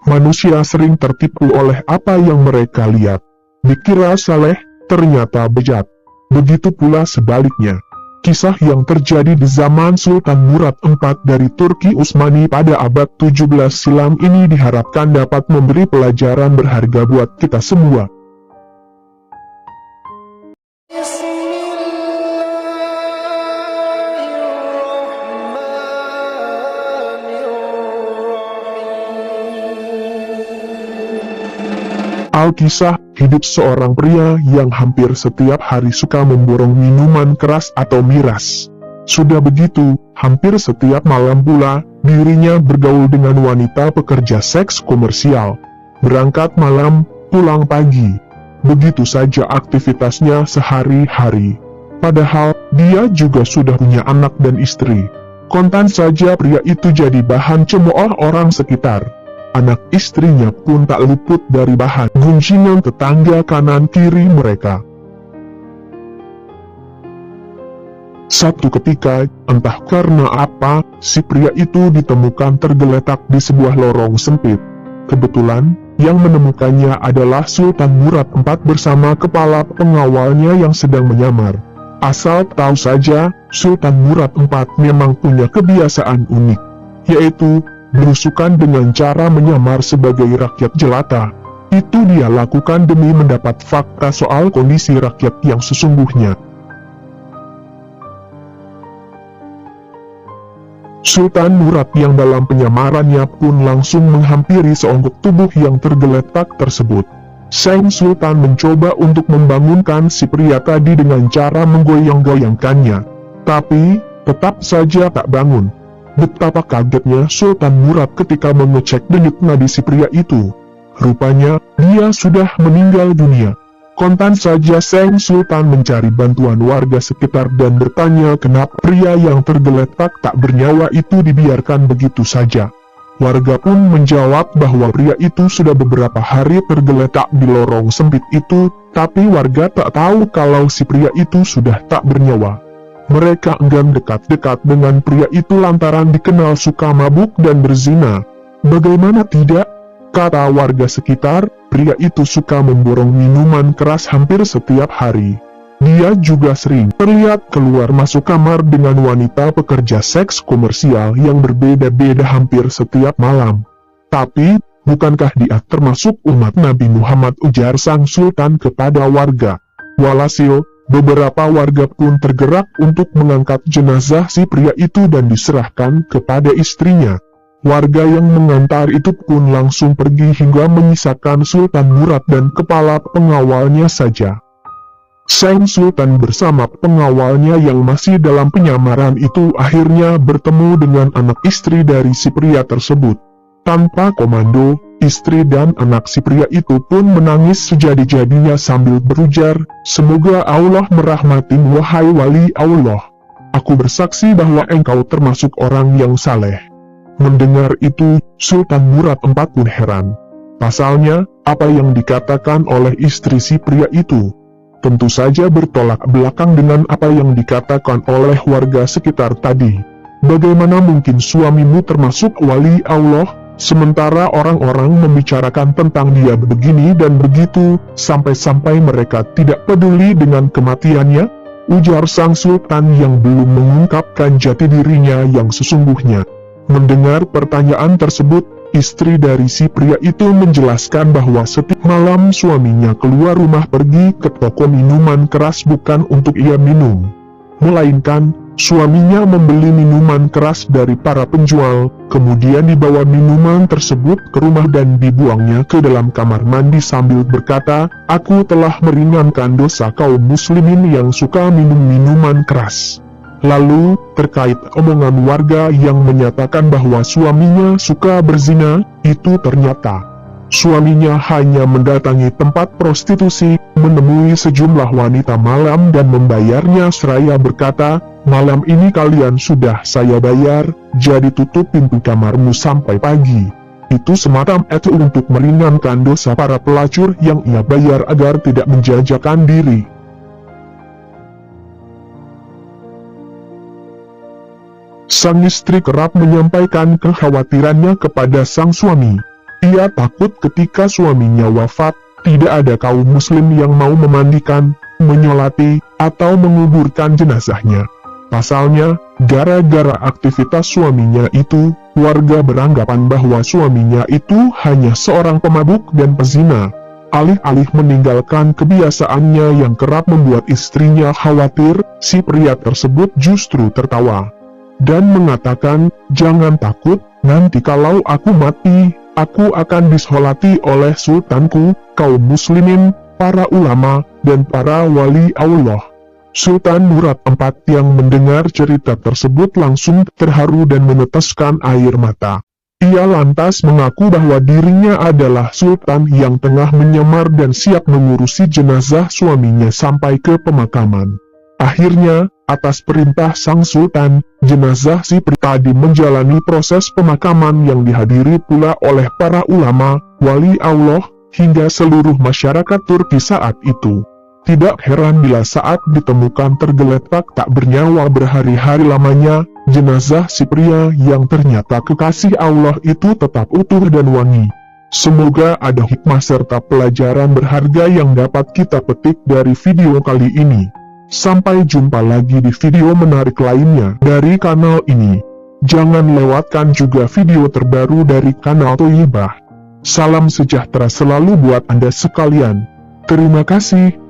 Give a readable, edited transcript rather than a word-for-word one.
Manusia sering tertipu oleh apa yang mereka lihat. Dikira saleh, ternyata bejat. Begitu pula sebaliknya. Kisah yang terjadi di zaman Sultan Murad IV dari Turki Utsmani pada abad 17 silam ini diharapkan dapat memberi pelajaran berharga buat kita semua. Alkisah, hidup seorang pria yang hampir setiap hari suka memborong minuman keras atau miras. Sudah begitu, hampir setiap malam pula, dirinya bergaul dengan wanita pekerja seks komersial. Berangkat malam, pulang pagi. Begitu saja aktivitasnya sehari-hari. Padahal, dia juga sudah punya anak dan istri. Kontan saja pria itu jadi bahan cemooh orang sekitar. Anak istrinya pun tak luput dari bahan gunjingan tetangga kanan kiri mereka. Satu ketika, entah karena apa, si pria itu ditemukan tergeletak di sebuah lorong sempit. Kebetulan, yang menemukannya adalah Sultan Murad IV bersama kepala pengawalnya yang sedang menyamar. Asal tahu saja, Sultan Murad IV memang punya kebiasaan unik, yaitu berusukan dengan cara menyamar sebagai rakyat jelata. Itu dia lakukan demi mendapat fakta soal kondisi rakyat yang sesungguhnya. Sultan Murad yang dalam penyamarannya pun langsung menghampiri seonggok tubuh yang tergeletak tersebut. Sang Sultan mencoba untuk membangunkan si pria tadi dengan cara menggoyang-goyangkannya. Tapi, tetap saja tak bangun. Betapa kagetnya Sultan Murad ketika mengecek denyut nadi si pria itu. Rupanya, dia sudah meninggal dunia. Kontan saja Sang Sultan mencari bantuan warga sekitar dan bertanya kenapa pria yang tergeletak tak bernyawa itu dibiarkan begitu saja. Warga pun menjawab bahwa pria itu sudah beberapa hari tergeletak di lorong sempit itu, tapi warga tak tahu kalau si pria itu sudah tak bernyawa. Mereka enggan dekat-dekat dengan pria itu lantaran dikenal suka mabuk dan berzina. Bagaimana tidak? Kata warga sekitar, pria itu suka memborong minuman keras hampir setiap hari. Dia juga sering terlihat keluar masuk kamar dengan wanita pekerja seks komersial yang berbeda-beda hampir setiap malam. Tapi, bukankah dia termasuk umat Nabi Muhammad, ujar sang Sultan kepada warga. Walhasil, beberapa warga pun tergerak untuk mengangkat jenazah si pria itu dan diserahkan kepada istrinya. Warga yang mengantar itu pun langsung pergi hingga menyisakan Sultan Murad dan kepala pengawalnya saja. Sang Sultan bersama pengawalnya yang masih dalam penyamaran itu akhirnya bertemu dengan anak istri dari si pria tersebut. Tanpa komando, istri dan anak si pria itu pun menangis sejadi-jadinya sambil berujar, "Semoga Allah merahmatimu wahai wali Allah. Aku bersaksi bahwa engkau termasuk orang yang saleh." Mendengar itu, Sultan Murad IV pun heran. Pasalnya, apa yang dikatakan oleh istri si pria itu tentu saja bertolak belakang dengan apa yang dikatakan oleh warga sekitar tadi. Bagaimana mungkin suamimu termasuk wali Allah, sementara orang-orang membicarakan tentang dia begini dan begitu, sampai-sampai mereka tidak peduli dengan kematiannya? Ujar sang Sultan yang belum mengungkapkan jati dirinya yang sesungguhnya. Mendengar pertanyaan tersebut, istri dari si pria itu menjelaskan bahwa setiap malam suaminya keluar rumah pergi ke toko minuman keras bukan untuk ia minum, melainkan suaminya membeli minuman keras dari para penjual, kemudian dibawa minuman tersebut ke rumah dan dibuangnya ke dalam kamar mandi sambil berkata, "Aku telah meringankan dosa kaum muslimin yang suka minum minuman keras." Lalu, terkait omongan warga yang menyatakan bahwa suaminya suka berzina, itu ternyata suaminya hanya mendatangi tempat prostitusi, menemui sejumlah wanita malam dan membayarnya seraya berkata, "Malam ini kalian sudah saya bayar, jadi tutup pintu kamarmu sampai pagi." Itu semata-mata untuk meringankan dosa para pelacur yang ia bayar agar tidak menjajakan diri. Sang istri kerap menyampaikan kekhawatirannya kepada sang suami. Dia takut ketika suaminya wafat, tidak ada kaum muslim yang mau memandikan, menyolati, atau menguburkan jenazahnya. Pasalnya, gara-gara aktivitas suaminya itu, warga beranggapan bahwa suaminya itu hanya seorang pemabuk dan pezina. Alih-alih meninggalkan kebiasaannya yang kerap membuat istrinya khawatir, si pria tersebut justru tertawa dan mengatakan, "Jangan takut, nanti kalau aku mati, aku akan disolati oleh sultanku, kaum muslimin, para ulama, dan para wali Allah." Sultan Murad IV yang mendengar cerita tersebut langsung terharu dan meneteskan air mata. Ia lantas mengaku bahwa dirinya adalah sultan yang tengah menyamar dan siap mengurusi jenazah suaminya sampai ke pemakaman. Akhirnya, atas perintah sang sultan, jenazah si pria tadi menjalani proses pemakaman yang dihadiri pula oleh para ulama, wali Allah, hingga seluruh masyarakat Turki saat itu. Tidak heran bila saat ditemukan tergeletak tak bernyawa berhari-hari lamanya, jenazah si pria yang ternyata kekasih Allah itu tetap utuh dan wangi. Semoga ada hikmah serta pelajaran berharga yang dapat kita petik dari video kali ini. Sampai jumpa lagi di video menarik lainnya dari kanal ini. Jangan lewatkan juga video terbaru dari kanal Thoyibah. Salam sejahtera selalu buat Anda sekalian. Terima kasih.